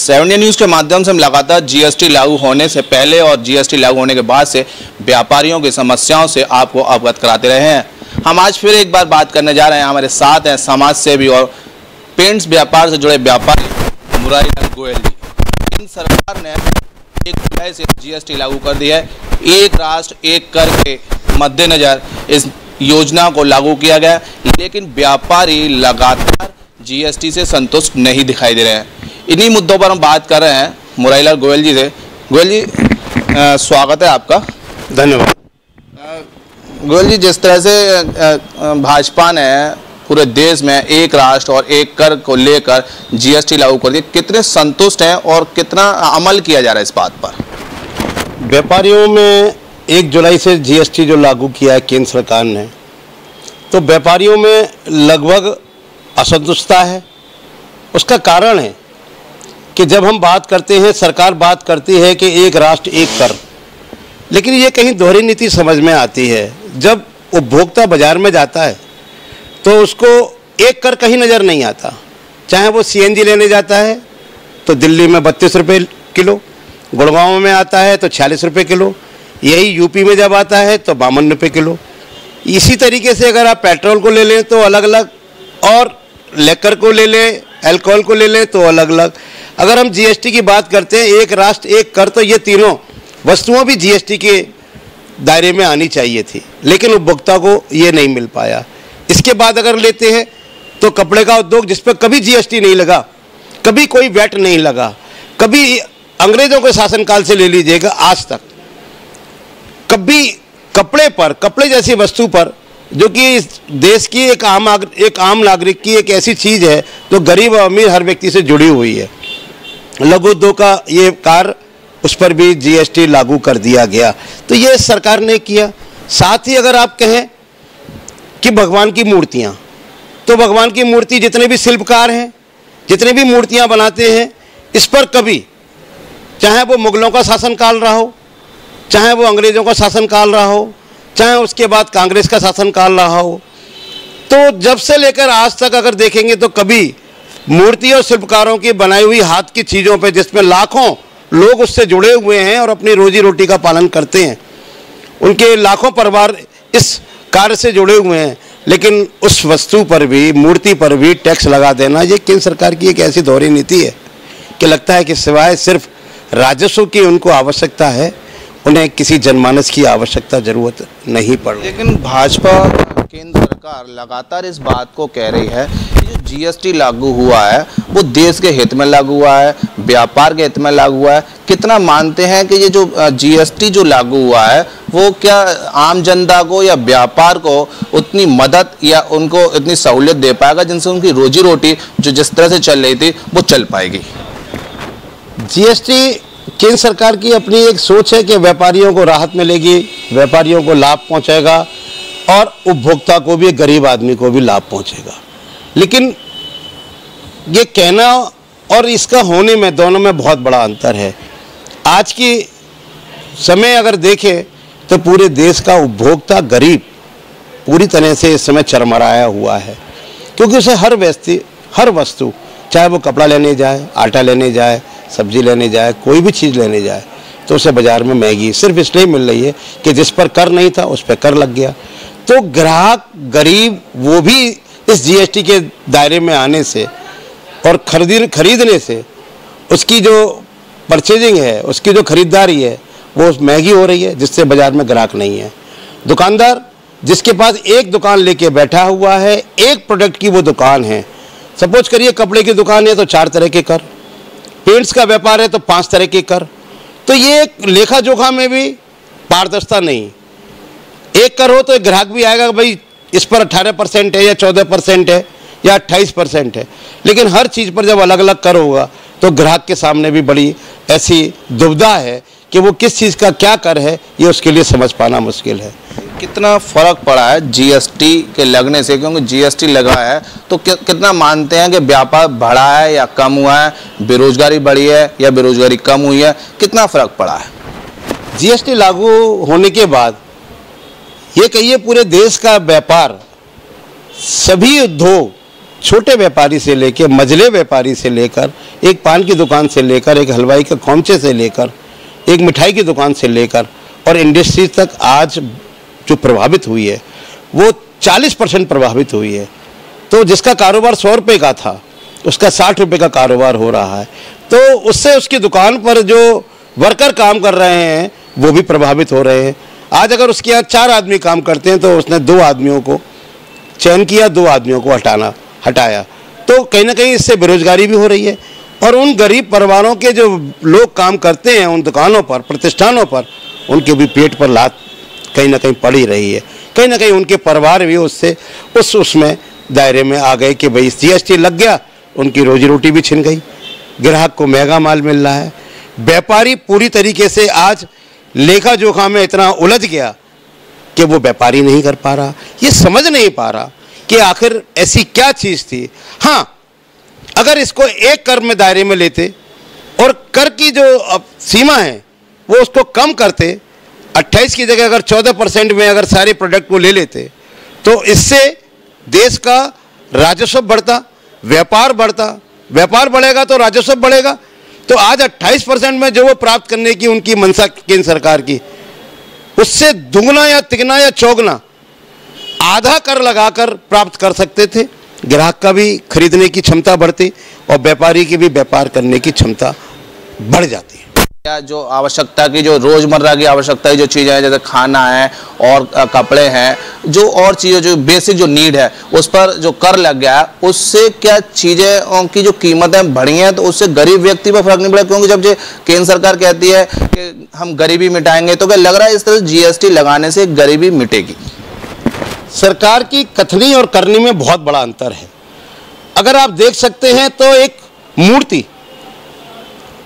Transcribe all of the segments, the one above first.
7 India news के माध्यम से हम लगातार जीएसटी लागू होने से पहले और जीएसटी लागू होने के बाद से व्यापारियों की समस्याओं से आपको अवगत कराते रहे हैं। हम आज फिर एक बार बात करने जा रहे हैं। हमारे साथ हैं समाज सेवी और पेंट्स व्यापार से जुड़े व्यापारी मुरारीलाल गोयल जी। केंद्र सरकार ने 1 जुलाई से जीएसटी लागू कर दी है। एक राष्ट्र एक कर के मद्देनजर इस योजना को लागू किया गया, लेकिन व्यापारी लगातार जीएसटी से संतुष्ट नहीं दिखाई दे रहे हैं। इन्हीं मुद्दों पर हम बात कर रहे हैं मुरारीलाल गोयल जी से। गोयल जी, स्वागत है आपका। धन्यवाद। गोयल जी, जिस तरह से भाजपा ने पूरे देश में एक राष्ट्र और एक कर को लेकर जीएसटी लागू कर दी, कितने संतुष्ट हैं और कितना अमल किया जा रहा है इस बात पर? व्यापारियों में 1 जुलाई से जीएसटी जो लागू किया है केंद्र सरकार ने, तो व्यापारियों में लगभग असंतुष्टता है। उसका कारण है कि जब हम बात करते हैं, सरकार बात करती है कि एक राष्ट्र एक कर, लेकिन ये कहीं दोहरी नीति समझ में आती है। जब उपभोक्ता बाजार में जाता है तो उसको एक कर कहीं नज़र नहीं आता। चाहे वो सीएनजी लेने जाता है तो दिल्ली में 32 रुपये किलो, गुड़गांव में आता है तो 46 रुपये किलो, यही यूपी में जब आता है तो 52 रुपये किलो। इसी तरीके से अगर आप पेट्रोल को ले लें तो अलग अलग, और लेकर को ले लें, अल्कोहल को ले लें तो अलग अलग। अगर हम जीएसटी की बात करते हैं, एक राष्ट्र एक कर, तो ये तीनों वस्तुओं भी जीएसटी के दायरे में आनी चाहिए थी, लेकिन उपभोक्ता को ये नहीं मिल पाया। इसके बाद अगर लेते हैं तो कपड़े का उद्योग, जिस पर कभी जीएसटी नहीं लगा, कभी कोई वैट नहीं लगा, कभी अंग्रेजों के शासनकाल से ले लीजिएगा आज तक कभी कपड़े जैसी वस्तु पर, जो कि इस देश की एक आम नागरिक की एक ऐसी चीज़ है जो गरीब और अमीर हर व्यक्ति से जुड़ी हुई है, लघु उद्योग का ये कार्य, उस पर भी जीएसटी लागू कर दिया गया। तो ये सरकार ने किया। साथ ही अगर आप कहें कि भगवान की मूर्तियाँ, तो भगवान की मूर्ति जितने भी शिल्पकार हैं, जितने भी मूर्तियाँ बनाते हैं, इस पर कभी, चाहे वो मुगलों का शासनकाल रहा हो, चाहे वो अंग्रेज़ों का शासनकाल रहा हो, चाहे उसके बाद कांग्रेस का शासनकाल रहा हो, तो जब से लेकर आज तक अगर देखेंगे तो कभी मूर्ति और शिल्पकारों की बनाई हुई हाथ की चीज़ों पे, जिसमें लाखों लोग उससे जुड़े हुए हैं और अपनी रोजी रोटी का पालन करते हैं, उनके लाखों परिवार इस कार्य से जुड़े हुए हैं, लेकिन उस वस्तु पर भी, मूर्ति पर भी टैक्स लगा देना, ये केंद्र सरकार की एक ऐसी दोहरी नीति है कि लगता है कि सिवाय सिर्फ राजस्व की उनको आवश्यकता है, उन्हें किसी जनमानस की आवश्यकता जरूरत नहीं पड़ रही। लेकिन भाजपा केंद्र सरकार लगातार इस बात को कह रही है कि जो जीएसटी लागू हुआ है वो देश के हित में लागू हुआ है, व्यापार के हित में लागू हुआ है। कितना मानते हैं कि ये जो जीएसटी जो लागू हुआ है वो क्या आम जनता को या व्यापार को उतनी मदद या उनको इतनी सहूलियत दे पाएगा जिनसे उनकी रोजी रोटी जो जिस तरह से चल रही थी वो चल पाएगी? जीएसटी केंद्र सरकार की अपनी एक सोच है कि व्यापारियों को राहत मिलेगी, व्यापारियों को लाभ पहुंचेगा और उपभोक्ता को भी, गरीब आदमी को भी लाभ पहुंचेगा। लेकिन ये कहना और इसका होने में, दोनों में बहुत बड़ा अंतर है। आज की समय अगर देखें तो पूरे देश का उपभोक्ता, गरीब, पूरी तरह से इस समय चरमराया हुआ है, क्योंकि उसे हर वस्तु, चाहे वो कपड़ा लेने जाए, आटा लेने जाए, सब्जी लेने जाए, कोई भी चीज़ लेने जाए, तो उसे बाज़ार में महंगी सिर्फ इसलिए मिल रही है कि जिस पर कर नहीं था उस पर कर लग गया। तो ग्राहक, गरीब, वो भी इस जीएसटी के दायरे में आने से और खरीदने से उसकी जो परचेजिंग है, उसकी जो खरीदारी है, वो महंगी हो रही है, जिससे बाज़ार में ग्राहक नहीं है। दुकानदार जिसके पास एक दुकान लेके बैठा हुआ है, एक प्रोडक्ट की वो दुकान है, सपोज करिए कपड़े की दुकान है तो 4 तरह के कर, पेंट्स का व्यापार है तो 5 तरह के कर। तो ये लेखा जोखा में भी पारदर्शिता नहीं। एक कर हो तो एक ग्राहक भी आएगा, भाई इस पर 18% है या 14% है या 28% है, लेकिन हर चीज़ पर जब अलग अलग कर होगा तो ग्राहक के सामने भी बड़ी ऐसी दुविधा है कि वो किस चीज़ का क्या कर है, ये उसके लिए समझ पाना मुश्किल है। कितना फ़र्क पड़ा है जीएसटी के लगने से? क्योंकि जीएसटी लगा है तो कितना मानते हैं कि व्यापार बढ़ा है या कम हुआ है, बेरोजगारी बढ़ी है या बेरोजगारी कम हुई है, कितना फ़र्क पड़ा है? जीएसटी लागू होने के बाद ये कहिए पूरे देश का व्यापार, सभी उद्योग छोटे व्यापारी से लेकर, मझले व्यापारी से लेकर, एक पान की दुकान से लेकर, एक हलवाई के खोमचे से लेकर, एक मिठाई की दुकान से लेकर और इंडस्ट्री तक आज जो प्रभावित हुई है वो 40% प्रभावित हुई है। तो जिसका कारोबार 100 रुपये का था उसका 60 रुपये का कारोबार हो रहा है। तो उससे उसकी दुकान पर जो वर्कर काम कर रहे हैं वो भी प्रभावित हो रहे हैं। आज अगर उसके यहाँ 4 आदमी काम करते हैं तो उसने 2 आदमियों को चयन किया, 2 आदमियों को हटाया। तो कहीं ना कहीं इससे बेरोजगारी भी हो रही है और उन गरीब परिवारों के जो लोग काम करते हैं उन दुकानों पर, प्रतिष्ठानों पर, उनके भी पेट पर लात कहीं ना कहीं पड़ी रही है। कहीं ना कहीं उनके परिवार भी उससे उसमें दायरे में आ गए कि भाई GST लग गया, उनकी रोजी रोटी भी छिन गई, ग्राहक को महंगा माल मिल रहा है। व्यापारी पूरी तरीके से आज लेखा जोखा में इतना उलझ गया कि वो व्यापारी नहीं कर पा रहा, ये समझ नहीं पा रहा कि आखिर ऐसी क्या चीज़ थी। हाँ, अगर इसको एक कर में दायरे में लेते और कर की जो सीमा है वो उसको कम करते, 28 की जगह अगर 14% में अगर सारे प्रोडक्ट को ले लेते तो इससे देश का राजस्व बढ़ता, व्यापार बढ़ता, व्यापार बढ़ेगा तो राजस्व बढ़ेगा। तो आज 28% में जो वो प्राप्त करने की उनकी मंशा केंद्र सरकार की, उससे दुगना या तिगना या चौगना आधा कर लगाकर प्राप्त कर सकते थे। ग्राहक का भी खरीदने की क्षमता बढ़ती और व्यापारी की भी व्यापार करने की क्षमता बढ़ जाती है। या जो आवश्यकता की, जो रोजमर्रा की आवश्यकता की जो चीज़ें हैं, जैसे खाना है और कपड़े हैं, जो और चीज़ें जो बेसिक जो नीड है उस पर जो कर लग गया है, उससे क्या चीज़ें की जो कीमतें बढ़ी हैं तो उससे गरीब व्यक्ति पर फर्क नहीं पड़ा? क्योंकि जब केंद्र सरकार कहती है कि हम गरीबी मिटाएंगे, तो क्या लग रहा है इस तरह GST लगाने से गरीबी मिटेगी? सरकार की कथनी और करनी में बहुत बड़ा अंतर है। अगर आप देख सकते हैं तो एक मूर्ति,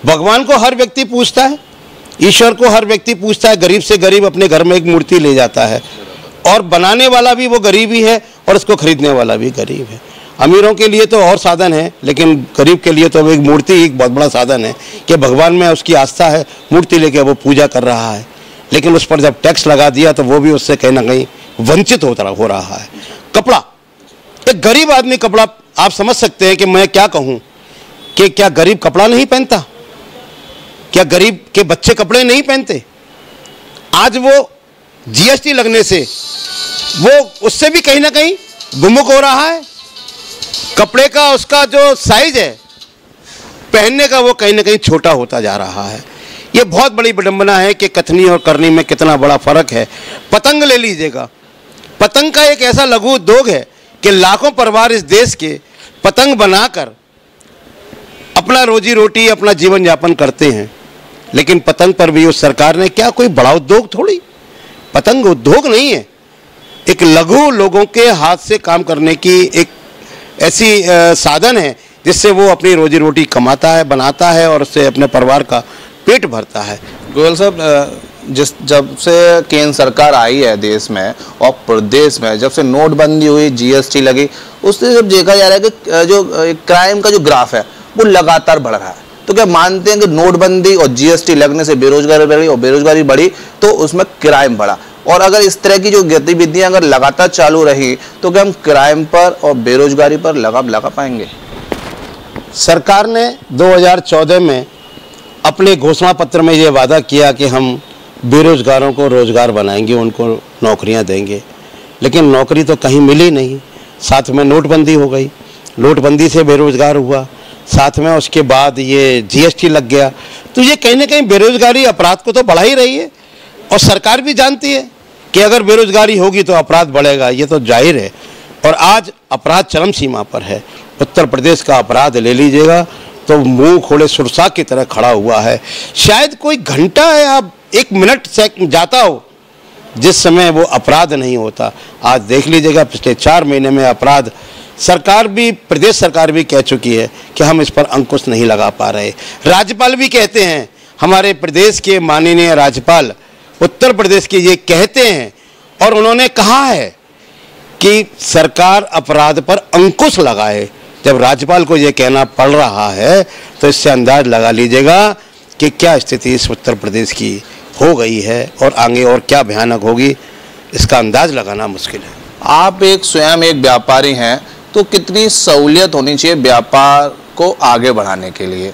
भगवान को हर व्यक्ति पूछता है, ईश्वर को हर व्यक्ति पूछता है, गरीब से गरीब अपने घर में एक मूर्ति ले जाता है और बनाने वाला भी वो गरीब ही है और उसको खरीदने वाला भी गरीब है। अमीरों के लिए तो और साधन है, लेकिन गरीब के लिए तो एक मूर्ति एक बहुत बड़ा साधन है कि भगवान में उसकी आस्था है, मूर्ति लेके वो पूजा कर रहा है। लेकिन उस पर जब टैक्स लगा दिया तो वो भी उससे कहीं ना कहीं वंचित हो रहा है। कपड़ा, एक गरीब आदमी कपड़ा, आप समझ सकते हैं कि मैं क्या कहूँ कि क्या गरीब कपड़ा नहीं पहनता? क्या गरीब के बच्चे कपड़े नहीं पहनते? आज वो GST लगने से वो उससे भी कहीं ना कहीं विमुख हो रहा है। कपड़े का उसका जो साइज है पहनने का वो कहीं ना कहीं छोटा होता जा रहा है। ये बहुत बड़ी विडंबना है कि कथनी और करनी में कितना बड़ा फर्क है। पतंग ले लीजिएगा, पतंग का एक ऐसा लघु उद्योग है कि लाखों परिवार इस देश के पतंग बनाकर अपना रोजी रोटी, अपना जीवन यापन करते हैं। लेकिन पतंग पर भी उस सरकार ने क्या कोई बड़ा उद्योग थोड़ी, पतंग उद्योग नहीं है, एक लघु लोगों के हाथ से काम करने की एक ऐसी साधन है जिससे वो अपनी रोजी रोटी कमाता है, बनाता है और उससे अपने परिवार का पेट भरता है। गोयल साहब, जब से केंद्र सरकार आई है देश में और प्रदेश में, जब से नोटबंदी हुई, GST लगी, उससे जब देखा जा रहा है कि जो क्राइम का जो ग्राफ है वो लगातार बढ़ रहा है। तो क्या मानते हैं कि नोटबंदी और GST लगने से बेरोजगारी बढ़ी और बेरोजगारी बढ़ी तो उसमें क्राइम बढ़ा? और अगर इस तरह की जो गतिविधियां अगर लगातार चालू रही तो क्या हम क्राइम पर और बेरोजगारी पर लगाम लगा पाएंगे? सरकार ने 2014 में अपने घोषणा पत्र में ये वादा किया कि हम बेरोजगारों को रोजगार बनाएंगे, उनको नौकरियां देंगे, लेकिन नौकरी तो कहीं मिली नहीं। साथ में नोटबंदी हो गई, नोटबंदी से बेरोजगार हुआ, साथ में उसके बाद ये GST लग गया। तो ये कहीं ना कहीं बेरोजगारी अपराध को तो बढ़ा ही रही है और सरकार भी जानती है कि अगर बेरोजगारी होगी तो अपराध बढ़ेगा, ये तो जाहिर है। और आज अपराध चरम सीमा पर है। उत्तर प्रदेश का अपराध ले लीजिएगा तो मुंह खोले सुरसा की तरह खड़ा हुआ है। शायद कोई घंटा या 1 मिनट जाता हो जिस समय वो अपराध नहीं होता। आज देख लीजिएगा पिछले 4 महीने में अपराध, सरकार भी, प्रदेश सरकार भी कह चुकी है कि हम इस पर अंकुश नहीं लगा पा रहे। राज्यपाल भी कहते हैं, हमारे प्रदेश के माननीय राज्यपाल उत्तर प्रदेश के ये कहते हैं और उन्होंने कहा है कि सरकार अपराध पर अंकुश लगाए। जब राज्यपाल को ये कहना पड़ रहा है तो इससे अंदाज लगा लीजिएगा कि क्या स्थिति इस उत्तर प्रदेश की हो गई है और आगे और क्या भयानक होगी, इसका अंदाज लगाना मुश्किल है। आप स्वयं एक व्यापारी हैं, तो कितनी सहूलियत होनी चाहिए व्यापार को आगे बढ़ाने के लिए।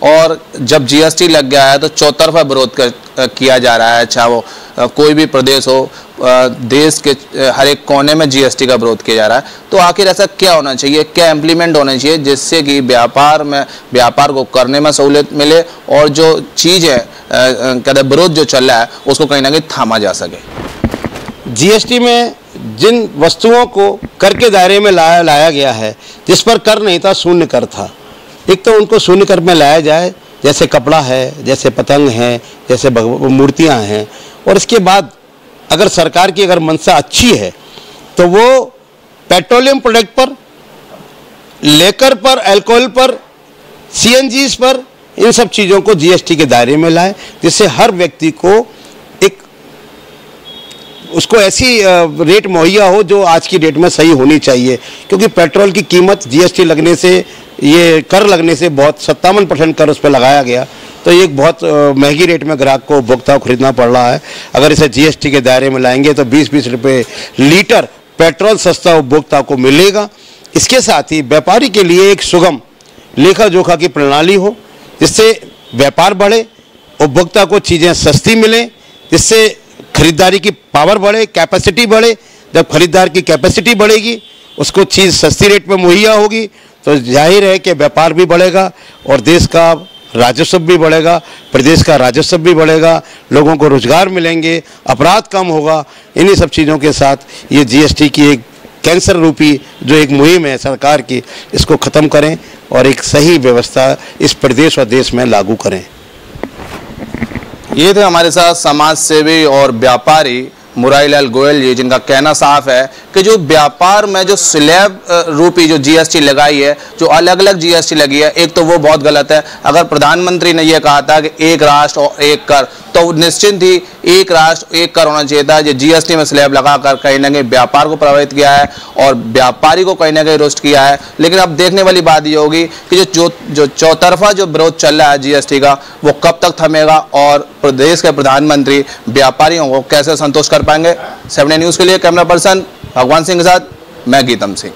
और जब जीएसटी लग गया है तो चौतरफा विरोध किया जा रहा है, चाहे वो कोई भी प्रदेश हो, देश के हर एक कोने में जीएसटी का विरोध किया जा रहा है। तो आखिर ऐसा क्या होना चाहिए, क्या इम्प्लीमेंट होना चाहिए जिससे कि व्यापार को करने में सहूलियत मिले और जो चीज़ है कहते विरोध जो चल रहा है उसको कहीं ना कहीं थामा जा सके। जीएसटी में जिन वस्तुओं को कर के दायरे में लाया गया है, जिस पर कर नहीं था, शून्य कर था, एक तो उनको शून्य कर में लाया जाए, जैसे कपड़ा है, जैसे पतंग है, जैसे मूर्तियां हैं। और इसके बाद अगर सरकार की अगर मंशा अच्छी है तो वो पेट्रोलियम प्रोडक्ट पर, लेकर पर, अल्कोहल पर, सीएनजीज पर, इन सब चीज़ों को जीएसटी के दायरे में लाए, जिससे हर व्यक्ति को उसको ऐसी रेट मुहैया हो जो आज की डेट में सही होनी चाहिए। क्योंकि पेट्रोल की कीमत जीएसटी लगने से, ये कर लगने से बहुत 57% कर उस पर लगाया गया, तो ये एक बहुत महंगी रेट में ग्राहक को, उपभोक्ता को खरीदना पड़ रहा है। अगर इसे जीएसटी के दायरे में लाएंगे तो 20-20 रुपये लीटर पेट्रोल सस्ता उपभोक्ता को मिलेगा। इसके साथ ही व्यापारी के लिए एक सुगम लेखा जोखा की प्रणाली हो, जिससे व्यापार बढ़े, उपभोक्ता को चीज़ें सस्ती मिलें, जिससे खरीदारी की पावर बढ़े, कैपेसिटी बढ़े। जब खरीदार की कैपेसिटी बढ़ेगी, उसको चीज़ सस्ती रेट में मुहैया होगी, तो जाहिर है कि व्यापार भी बढ़ेगा और देश का राजस्व भी बढ़ेगा, प्रदेश का राजस्व भी बढ़ेगा, लोगों को रोजगार मिलेंगे, अपराध कम होगा। इन्हीं सब चीज़ों के साथ ये जीएसटी की एक कैंसर रूपी जो एक मुहिम है सरकार की, इसको ख़त्म करें और एक सही व्यवस्था इस प्रदेश और देश में लागू करें। ये थे हमारे साथ समाज सेवी और व्यापारी मुरारीलाल गोयल जी, जिनका कहना साफ है कि जो व्यापार में जो स्लैब रूपी जो जीएसटी लगाई है, जो अलग अलग जीएसटी लगी है, एक तो वो बहुत गलत है। अगर प्रधानमंत्री ने यह कहा था कि एक राष्ट्र और एक कर, तो निश्चिंत ही एक राष्ट्र एक कर होना चाहिए था। जो जीएसटी में स्लैब लगाकर कहीं ना कहीं व्यापार को प्रभावित किया है और व्यापारी को कहीं ना कहीं रुष्ट किया है। लेकिन अब देखने वाली बात ये होगी कि जो चौतरफा जो विरोध चल रहा है जीएसटी का, वो कब तक थमेगा और प्रदेश के प्रधानमंत्री व्यापारियों को कैसे संतोष कर पाएंगे। 7 न्यूज़ के लिए कैमरा पर्सन भगवान सिंह के साथ मैं गीतम सिंह।